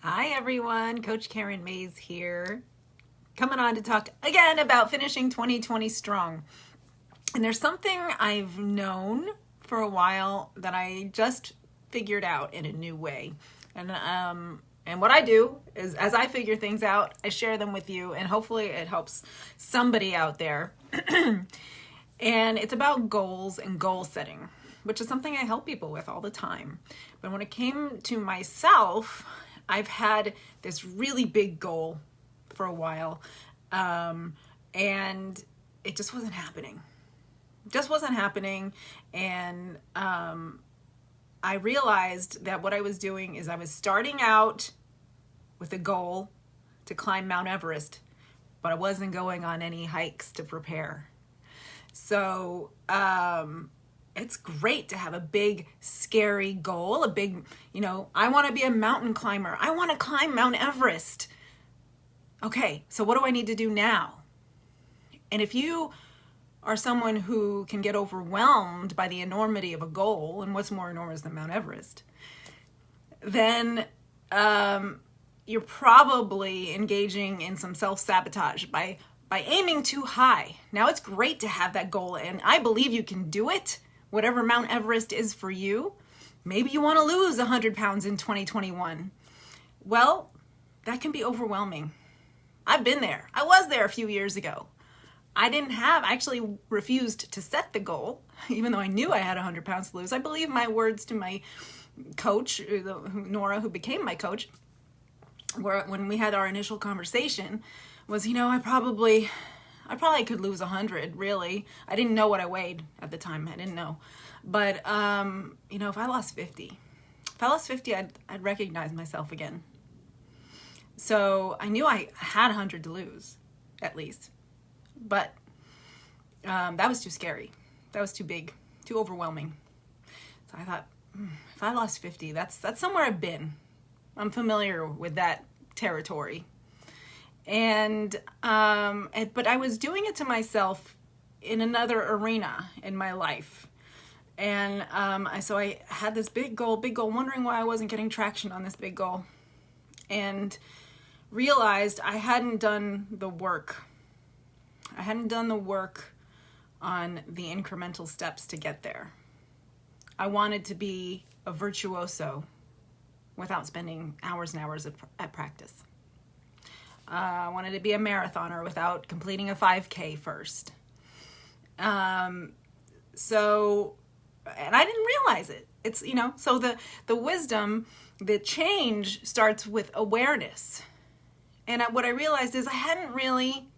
Hi everyone, Coach Karen Mays here, coming on to talk again about finishing 2020 strong. And there's something I've known for a while that I just figured out in a new way. And what I do is, as I figure things out, I share them with you, and hopefully it helps somebody out there. And it's about goals and goal setting, which is something I help people with all the time. But when it came to myself, I've had this really big goal for a while, and it just wasn't happening. Just wasn't happening, and I realized that what I was doing is I was starting out with a goal to climb Mount Everest, but I wasn't going on any hikes to prepare. So it's great to have a big, scary goal, a big, I want to be a mountain climber. I want to climb Mount Everest. Okay, so what do I need to do now? And if you are someone who can get overwhelmed by the enormity of a goal, and what's more enormous than Mount Everest, then you're probably engaging in some self-sabotage by aiming too high. Now, it's great to have that goal, and I believe you can do it, whatever Mount Everest is for you. Maybe you want to lose 100 pounds in 2021. Well, that can be overwhelming. I've been there. I was there a few years ago. I actually refused to set the goal, even though I knew I had 100 pounds to lose. I believe my words to my coach, Nora, who became my coach, when we had our initial conversation, was, I probably could lose 100, really. I didn't know what I weighed at the time. I didn't know. But, if I lost 50, I'd recognize myself again. So I knew I had 100 to lose, at least. But that was too scary. That was too big, too overwhelming. So I thought, if I lost 50, that's somewhere I've been. I'm familiar with that territory. But I was doing it to myself in another arena in my life. And so I had this big goal, wondering why I wasn't getting traction on this big goal. And realized I hadn't done the work. I hadn't done the work on the incremental steps to get there. I wanted to be a virtuoso without spending hours and hours at practice. I wanted to be a marathoner without completing a 5K first. And I didn't realize it. It's, so the wisdom, the change starts with awareness. And what I realized is I hadn't really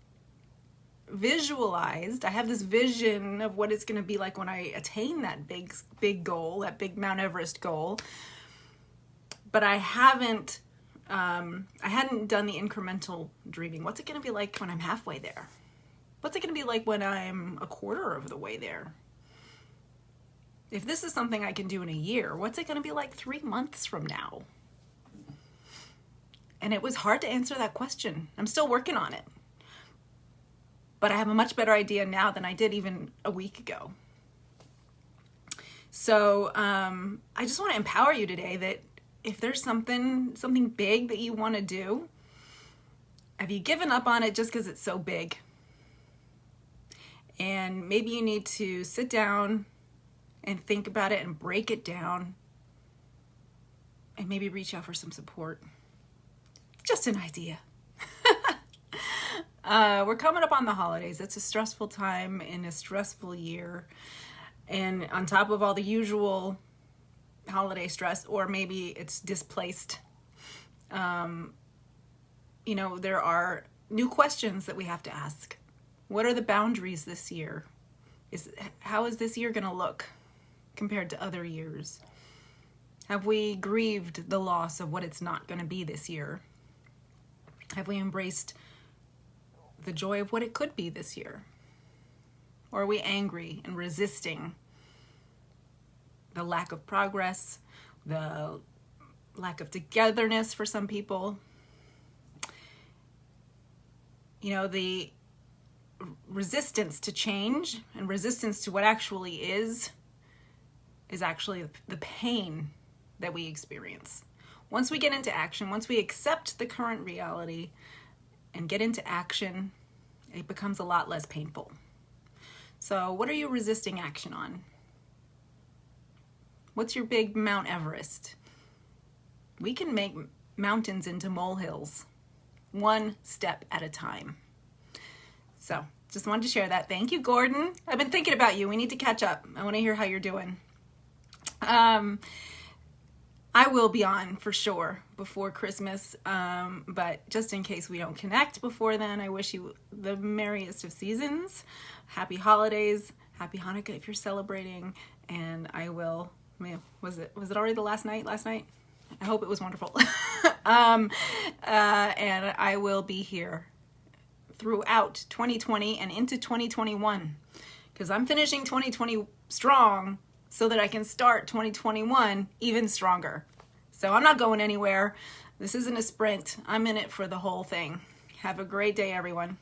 visualized. I have this vision of what it's going to be like when I attain that big goal, that big Mount Everest goal. But I hadn't done the incremental dreaming. What's it going to be like when I'm halfway there? What's it going to be like when I'm a quarter of the way there? If this is something I can do in a year, what's it going to be like 3 months from now? And it was hard to answer that question. I'm still working on it. But I have a much better idea now than I did even a week ago. So I just want to empower you today that if there's something big that you want to do, have you given up on it just because it's so big? And maybe you need to sit down and think about it and break it down and maybe reach out for some support. Just an idea. We're coming up on the holidays. It's a stressful time in a stressful year. And on top of all the usual holiday stress, or maybe it's displaced, there are new questions that we have to ask. What are the boundaries this year? How is this year going to look compared to other years? Have we grieved the loss of what it's not going to be this year? Have we embraced the joy of what it could be this year? Or are we angry and resisting the lack of progress, the lack of togetherness for some people? The resistance to change and resistance to what actually is actually the pain that we experience. once we get into action, once we accept the current reality and get into action, it becomes a lot less painful. So what are you resisting action on? What's your big Mount Everest? We can make mountains into molehills, one step at a time. So just wanted to share that. Thank you, Gordon. I've been thinking about you. We need to catch up. I want to hear how you're doing. I will be on for sure before Christmas, but just in case we don't connect before then, I wish you the merriest of seasons. Happy holidays, happy Hanukkah if you're celebrating, and I will, was it already the last night? I hope it was wonderful. And I will be here throughout 2020 and into 2021, because I'm finishing 2020 strong so that I can start 2021 even stronger. So I'm not going anywhere. This isn't a sprint. I'm in it for the whole thing. Have a great day, everyone.